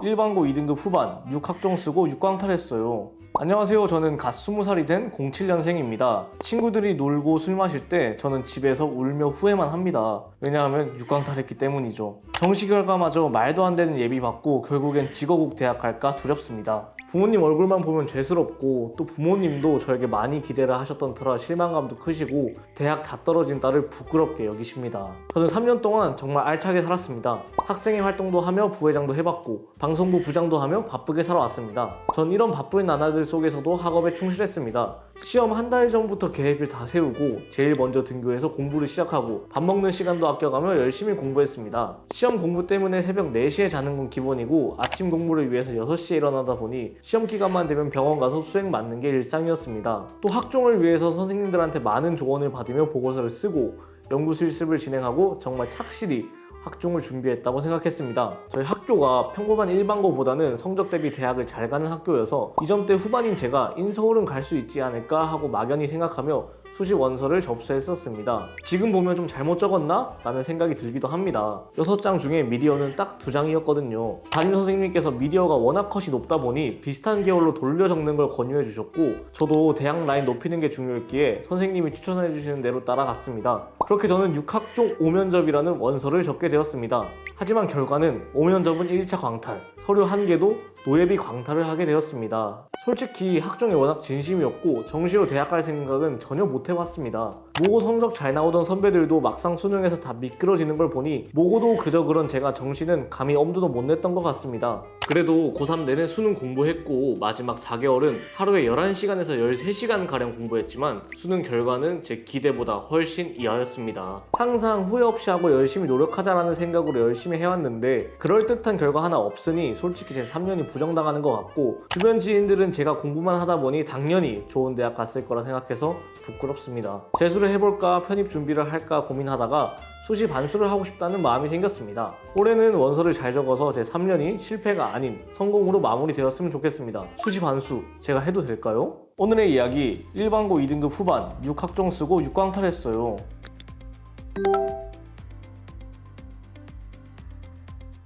일반고 2등급 후반 6학종 쓰고 6광탈했어요. 안녕하세요. 저는 갓 20살이 된 07년생입니다. 친구들이 놀고 술 마실 때 저는 집에서 울며 후회만 합니다. 왜냐하면 6광탈했기 때문이죠. 정시 결과마저 말도 안 되는 예비 받고 결국엔 직어국 대학 갈까 두렵습니다. 부모님 얼굴만 보면 죄스럽고 또 부모님도 저에게 많이 기대를 하셨던 터라 실망감도 크시고 대학 다 떨어진 딸을 부끄럽게 여기십니다. 저는 3년 동안 정말 알차게 살았습니다. 학생회 활동도 하며 부회장도 해봤고 방송부 부장도 하며 바쁘게 살아왔습니다. 전 이런 바쁜 나날들 속에서도 학업에 충실했습니다. 시험 한 달 전부터 계획을 다 세우고 제일 먼저 등교해서 공부를 시작하고 밥 먹는 시간도 아껴가며 열심히 공부했습니다. 시험 공부 때문에 새벽 4시에 자는 건 기본이고 아침 공부를 위해서 6시에 일어나다 보니 시험 기간만 되면 병원 가서 수행 맞는 게 일상이었습니다. 또 학종을 위해서 선생님들한테 많은 조언을 받으며 보고서를 쓰고 연구 실습을 진행하고 정말 착실히 학종을 준비했다고 생각했습니다. 저희 학교가 평범한 일반고보다는 성적 대비 대학을 잘 가는 학교여서 2점대 후반인 제가 인서울은 갈 수 있지 않을까 하고 막연히 생각하며 수시 원서를 접수했었습니다. 지금 보면 좀 잘못 적었나? 라는 생각이 들기도 합니다. 6장 중에 미디어는 딱 2장이었거든요. 담임선생님께서 미디어가 워낙 컷이 높다 보니 비슷한 계열로 돌려 적는 걸 권유해 주셨고 저도 대학 라인 높이는 게 중요했기에 선생님이 추천해 주시는 대로 따라갔습니다. 그렇게 저는 6학종 5면접이라는 원서를 적게 되었습니다. 하지만 결과는 5면접은 1차 광탈, 서류 1개도 노예비 광탈을 하게 되었습니다. 솔직히 학종에 워낙 진심이었고 정시로 대학 갈 생각은 전혀 못 해봤습니다. 모고 성적 잘 나오던 선배들도 막상 수능에서 다 미끄러지는 걸 보니 모고도 그저 그런 제가 정시는 감히 엄두도 못 냈던 것 같습니다. 그래도 고3 내내 수능 공부했고 마지막 4개월은 하루에 11시간에서 13시간 가량 공부했지만 수능 결과는 제 기대보다 훨씬 이하였습니다. 항상 후회 없이 하고 열심히 노력하자라는 생각으로 열심히 해왔는데 그럴듯한 결과 하나 없으니 솔직히 제 3년이 부정당하는 것 같고 주변 지인들은 제가 공부만 하다 보니 당연히 좋은 대학 갔을 거라 생각해서 부끄럽습니다. 재수를 해볼까 편입 준비를 할까 고민하다가 수시 반수를 하고 싶다는 마음이 생겼습니다. 올해는 원서를 잘 적어서 제 3년이 실패가 아닌 성공으로 마무리되었으면 좋겠습니다. 수시 반수 제가 해도 될까요? 오늘의 이야기 일반고 2등급 후반 6학종 쓰고 6광탈했어요.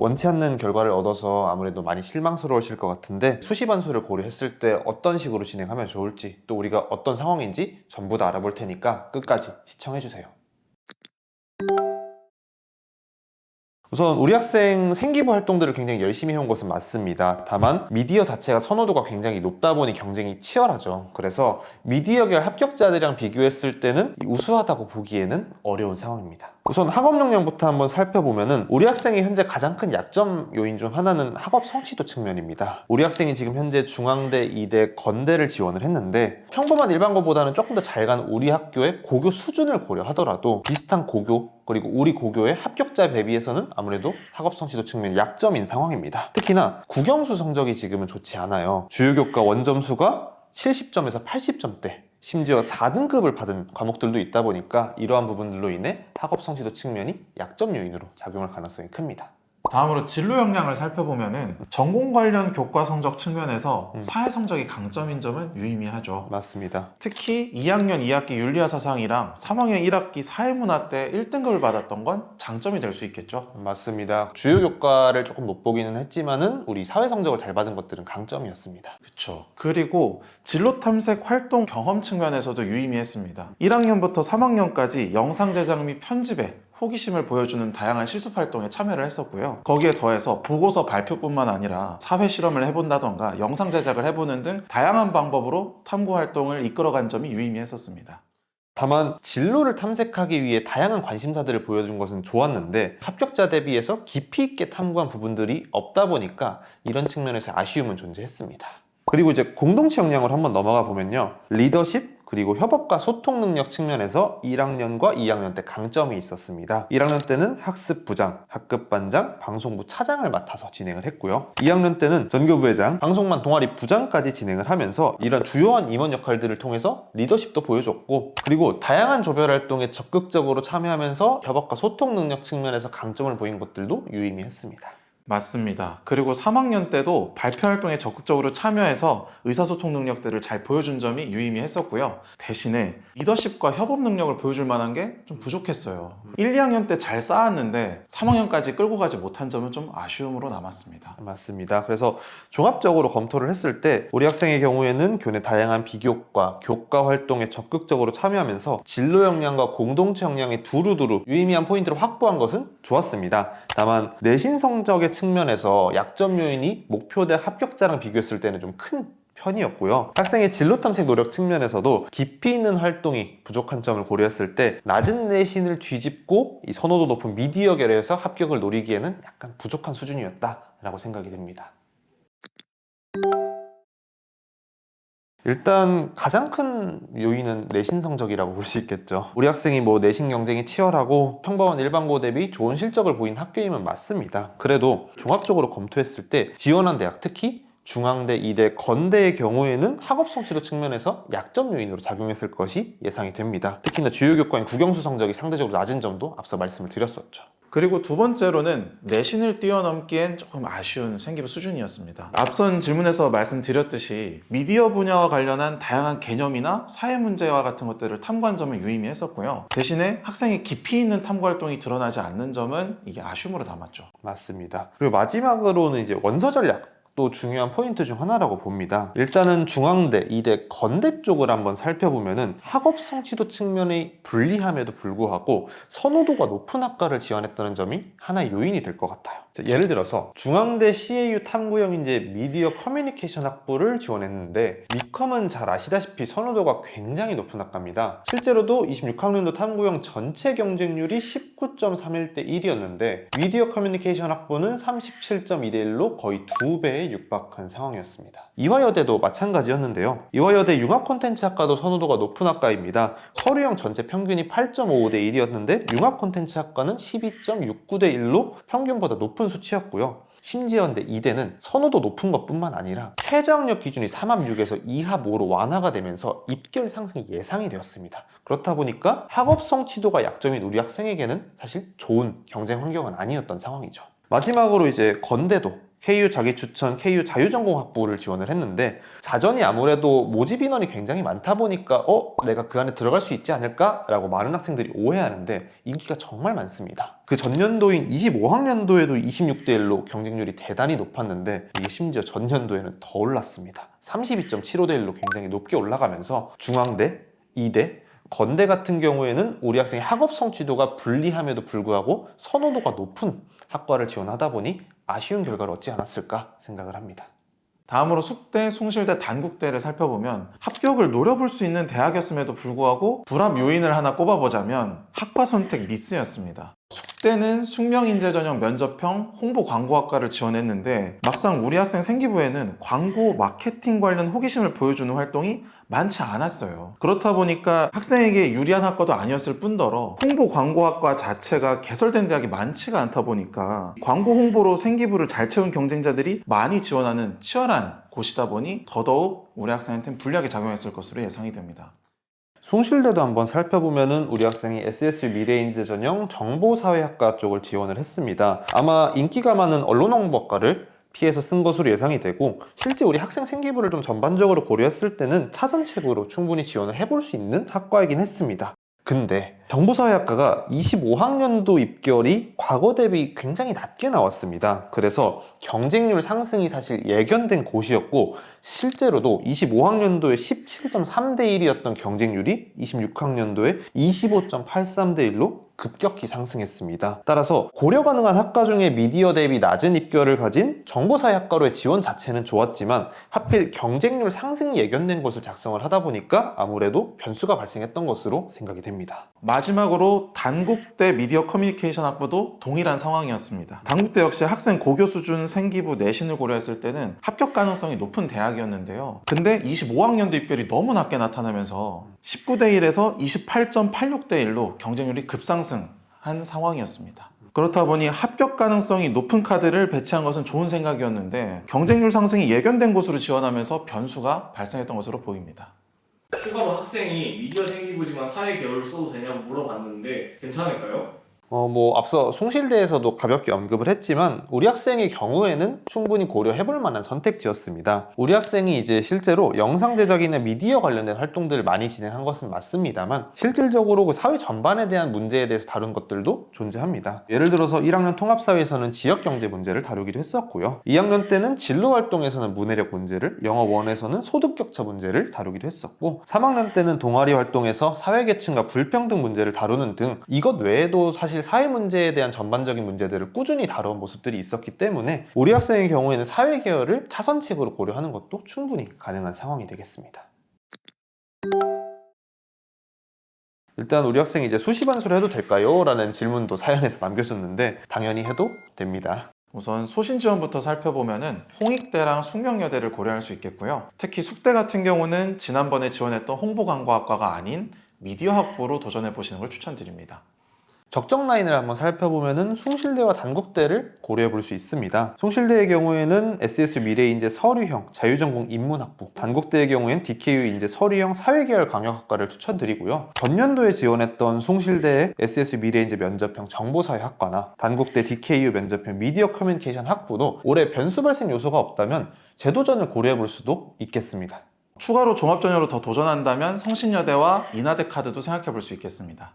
원치 않는 결과를 얻어서 아무래도 많이 실망스러우실 것 같은데 수시 반수를 고려했을 때 어떤 식으로 진행하면 좋을지 또 우리가 어떤 상황인지 전부 다 알아볼 테니까 끝까지 시청해주세요. 우선 우리 학생 생기부 활동들을 굉장히 열심히 해온 것은 맞습니다. 다만 미디어 자체가 선호도가 굉장히 높다 보니 경쟁이 치열하죠. 그래서 미디어계열 합격자들이랑 비교했을 때는 우수하다고 보기에는 어려운 상황입니다. 우선 학업 역량부터 한번 살펴보면은 우리 학생이 현재 가장 큰 약점 요인 중 하나는 학업 성취도 측면입니다. 우리 학생이 지금 현재 중앙대, 이대, 건대를 지원을 했는데 평범한 일반고보다는 조금 더 잘 간 우리 학교의 고교 수준을 고려하더라도 비슷한 고교 그리고 우리 고교의 합격자 대비해서는 아무래도 학업 성취도 측면 약점인 상황입니다. 특히나 국영수 성적이 지금은 좋지 않아요. 주요 교과 원점수가 70점에서 80점대 심지어 4등급을 받은 과목들도 있다 보니까 이러한 부분들로 인해 학업 성취도 측면이 약점 요인으로 작용할 가능성이 큽니다. 다음으로 진로 역량을 살펴보면은 전공 관련 교과 성적 측면에서 사회 성적이 강점인 점은 유의미하죠. 맞습니다. 특히 2학년 2학기 윤리와 사상이랑 3학년 1학기 사회문화 때 1등급을 받았던 건 장점이 될 수 있겠죠. 맞습니다. 주요 교과를 조금 못 보기는 했지만은 우리 사회 성적을 잘 받은 것들은 강점이었습니다. 그렇죠. 그리고 진로 탐색 활동 경험 측면에서도 유의미했습니다. 1학년부터 3학년까지 영상 제작 및 편집에 호기심을 보여주는 다양한 실습 활동에 참여를 했었고요. 거기에 더해서 보고서 발표뿐만 아니라 사회 실험을 해본다던가 영상 제작을 해보는 등 다양한 방법으로 탐구 활동을 이끌어간 점이 유의미했었습니다. 다만 진로를 탐색하기 위해 다양한 관심사들을 보여준 것은 좋았는데 합격자 대비해서 깊이 있게 탐구한 부분들이 없다 보니까 이런 측면에서 아쉬움은 존재했습니다. 그리고 이제 공동체 역량으로 한번 넘어가 보면요. 리더십 그리고 협업과 소통 능력 측면에서 1학년과 2학년 때 강점이 있었습니다. 1학년 때는 학습부장, 학급반장, 방송부 차장을 맡아서 진행을 했고요. 2학년 때는 전교부회장, 방송반 동아리 부장까지 진행을 하면서 이런 주요한 임원 역할들을 통해서 리더십도 보여줬고 그리고 다양한 조별 활동에 적극적으로 참여하면서 협업과 소통 능력 측면에서 강점을 보인 것들도 유의미했습니다. 맞습니다. 그리고 3학년 때도 발표 활동에 적극적으로 참여해서 의사소통 능력들을 잘 보여준 점이 유의미했었고요. 대신에 리더십과 협업 능력을 보여줄 만한 게 좀 부족했어요. 1, 2학년 때 잘 쌓았는데 3학년까지 끌고 가지 못한 점은 좀 아쉬움으로 남았습니다. 맞습니다. 그래서 종합적으로 검토를 했을 때 우리 학생의 경우에는 교내 다양한 비교과, 교과 활동에 적극적으로 참여하면서 진로 역량과 공동체 역량의 두루두루 유의미한 포인트를 확보한 것은 좋았습니다. 다만 내신 성적의 측면에서 약점 요인이 목표대 합격자랑 비교했을 때는 좀 큰 편이었고요. 학생의 진로 탐색 노력 측면에서도 깊이 있는 활동이 부족한 점을 고려했을 때 낮은 내신을 뒤집고 이 선호도 높은 미디어 계열에서 합격을 노리기에는 약간 부족한 수준이었다라고 생각이 됩니다. 일단 가장 큰 요인은 내신 성적이라고 볼 수 있겠죠. 우리 학생이 내신 경쟁이 치열하고 평범한 일반고 대비 좋은 실적을 보인 학교임은 맞습니다. 그래도 종합적으로 검토했을 때 지원한 대학, 특히 중앙대, 이대, 건대의 경우에는 학업 성취도 측면에서 약점 요인으로 작용했을 것이 예상이 됩니다. 특히나 주요 교과인 국영수 성적이 상대적으로 낮은 점도 앞서 말씀을 드렸었죠. 그리고 두 번째로는 내신을 뛰어넘기엔 조금 아쉬운 생기부 수준이었습니다. 앞선 질문에서 말씀드렸듯이 미디어 분야와 관련한 다양한 개념이나 사회 문제와 같은 것들을 탐구한 점은 유의미했었고요. 대신에 학생의 깊이 있는 탐구 활동이 드러나지 않는 점은 이게 아쉬움으로 남았죠. 맞습니다. 그리고 마지막으로는 이제 원서 전략. 또 중요한 포인트 중 하나라고 봅니다. 일단은 중앙대, 이대, 건대 쪽을 한번 살펴보면은 학업 성취도 측면이 불리함에도 불구하고 선호도가 높은 학과를 지원했다는 점이 하나의 요인이 될 것 같아요. 예를 들어서 중앙대 CAU 탐구형 인재 미디어 커뮤니케이션 학부를 지원했는데 미컴은 잘 아시다시피 선호도가 굉장히 높은 학과입니다. 실제로도 26학년도 탐구형 전체 경쟁률이 19.31대 1이었는데 미디어 커뮤니케이션 학부는 37.2대 1로 거의 2배에 육박한 상황이었습니다. 이화여대도 마찬가지였는데요. 이화여대 융합 콘텐츠 학과도 선호도가 높은 학과입니다. 서류형 전체 평균이 8.55대 1이었는데 융합 콘텐츠 학과는 12.69대 1로 평균보다 높은 수치였고요. 심지어 이대는 선호도 높은 것뿐만 아니라 최저학력 기준이 3합6에서 2합 5로 완화가 되면서 입결 상승이 예상이 되었습니다. 그렇다 보니까 학업 성취도가 약점인 우리 학생에게는 사실 좋은 경쟁 환경은 아니었던 상황이죠. 마지막으로 이제 건대도 KU 자기추천, KU 자유전공학부를 지원을 했는데 자전이 아무래도 모집 인원이 굉장히 많다 보니까 내가 그 안에 들어갈 수 있지 않을까? 라고 많은 학생들이 오해하는데 인기가 정말 많습니다. 그 전년도인 25학년도에도 26대 1로 경쟁률이 대단히 높았는데 이게 심지어 전년도에는 더 올랐습니다. 32.75대 1로 굉장히 높게 올라가면서 중앙대, 이대, 건대 같은 경우에는 우리 학생의 학업 성취도가 불리함에도 불구하고 선호도가 높은 학과를 지원하다 보니 아쉬운 결과를 얻지 않았을까 생각을 합니다. 다음으로 숙대, 숭실대, 단국대를 살펴보면 합격을 노려볼 수 있는 대학이었음에도 불구하고 불합 요인을 하나 꼽아보자면 학과 선택 미스였습니다. 숙대는 숙명인재 전형 면접형 홍보 광고학과를 지원했는데 막상 우리 학생 생기부에는 광고 마케팅 관련 호기심을 보여주는 활동이 많지 않았어요. 그렇다 보니까 학생에게 유리한 학과도 아니었을 뿐더러 홍보 광고학과 자체가 개설된 대학이 많지가 않다 보니까 광고 홍보로 생기부를 잘 채운 경쟁자들이 많이 지원하는 치열한 곳이다 보니 더더욱 우리 학생한테는 불리하게 작용했을 것으로 예상이 됩니다. 숭실대도 한번 살펴보면은 우리 학생이 SSU 미래인재 전형 정보사회학과 쪽을 지원을 했습니다. 아마 인기가 많은 언론홍보학과를 피해서 쓴 것으로 예상이 되고 실제 우리 학생 생기부를 좀 전반적으로 고려했을 때는 차선책으로 충분히 지원을 해볼 수 있는 학과이긴 했습니다. 근데 정보사회학과가 25학년도 입결이 과거 대비 굉장히 낮게 나왔습니다. 그래서 경쟁률 상승이 사실 예견된 곳이었고 실제로도 25학년도에 17.3대 1이었던 경쟁률이 26학년도에 25.83대 1로 급격히 상승했습니다. 따라서 고려 가능한 학과 중에 미디어 대비 낮은 입결을 가진 정보사회학과로의 지원 자체는 좋았지만 하필 경쟁률 상승이 예견된 것을 작성을 하다 보니까 아무래도 변수가 발생했던 것으로 생각이 됩니다. 마지막으로 단국대 미디어 커뮤니케이션 학부도 동일한 상황이었습니다. 단국대 역시 학생 고교 수준 생기부 내신을 고려했을 때는 합격 가능성이 높은 대학이었는데요. 근데 25학년도 입결이 너무 낮게 나타나면서 19대 1에서 28.86대 1로 경쟁률이 급상승한 상황이었습니다. 그렇다 보니 합격 가능성이 높은 카드를 배치한 것은 좋은 생각이었는데 경쟁률 상승이 예견된 곳으로 지원하면서 변수가 발생했던 것으로 보입니다. 추가로 학생이 미디어 생기부지만 사회 계열을 써도 되냐고 물어봤는데 괜찮을까요? 앞서 숭실대에서도 가볍게 언급을 했지만 우리 학생의 경우에는 충분히 고려해볼 만한 선택지였습니다. 우리 학생이 이제 실제로 영상 제작이나 미디어 관련된 활동들을 많이 진행한 것은 맞습니다만 실질적으로 그 사회 전반에 대한 문제에 대해서 다룬 것들도 존재합니다. 예를 들어서 1학년 통합사회에서는 지역경제 문제를 다루기도 했었고요. 2학년 때는 진로활동에서는 문해력 문제를, 영어 1에서는 소득격차 문제를 다루기도 했었고 3학년 때는 동아리 활동에서 사회계층과 불평등 문제를 다루는 등 이것 외에도 사실 사회 문제에 대한 전반적인 문제들을 꾸준히 다뤄온 모습들이 있었기 때문에 우리 학생의 경우에는 사회 계열을 차선책으로 고려하는 것도 충분히 가능한 상황이 되겠습니다. 일단 우리 학생이 이제 수시 반수를 해도 될까요? 라는 질문도 사연에서 남겨줬는데 당연히 해도 됩니다. 우선 소신 지원부터 살펴보면은 홍익대랑 숙명여대를 고려할 수 있겠고요. 특히 숙대 같은 경우는 지난번에 지원했던 홍보광고학과가 아닌 미디어학부로 도전해 보시는 걸 추천드립니다. 적정 라인을 한번 살펴보면은 숭실대와 단국대를 고려해 볼 수 있습니다. 숭실대의 경우에는 SSU 미래인재 서류형 자유전공 인문학부, 단국대의 경우에는 DKU 인재 서류형 사회계열 강역학과를 추천드리고요. 전년도에 지원했던 숭실대의 SSU 미래인재 면접형 정보사회학과나 단국대 DKU 면접형 미디어 커뮤니케이션 학부도 올해 변수 발생 요소가 없다면 재도전을 고려해 볼 수도 있겠습니다. 추가로 종합전형으로 더 도전한다면 성신여대와 인하대 카드도 생각해 볼 수 있겠습니다.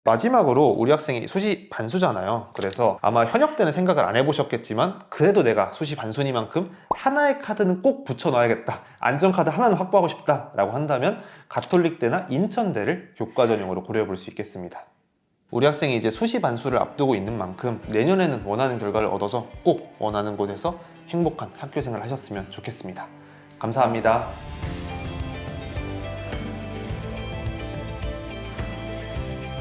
마지막으로 우리 학생이 수시 반수잖아요. 그래서 아마 현역 때는 생각을 안 해보셨겠지만 그래도 내가 수시 반수니만큼 하나의 카드는 꼭 붙여놔야겠다, 안전카드 하나는 확보하고 싶다 라고 한다면 가톨릭대나 인천대를 교과전형으로 고려해볼 수 있겠습니다. 우리 학생이 이제 수시 반수를 앞두고 있는 만큼 내년에는 원하는 결과를 얻어서 꼭 원하는 곳에서 행복한 학교생활을 하셨으면 좋겠습니다. 감사합니다.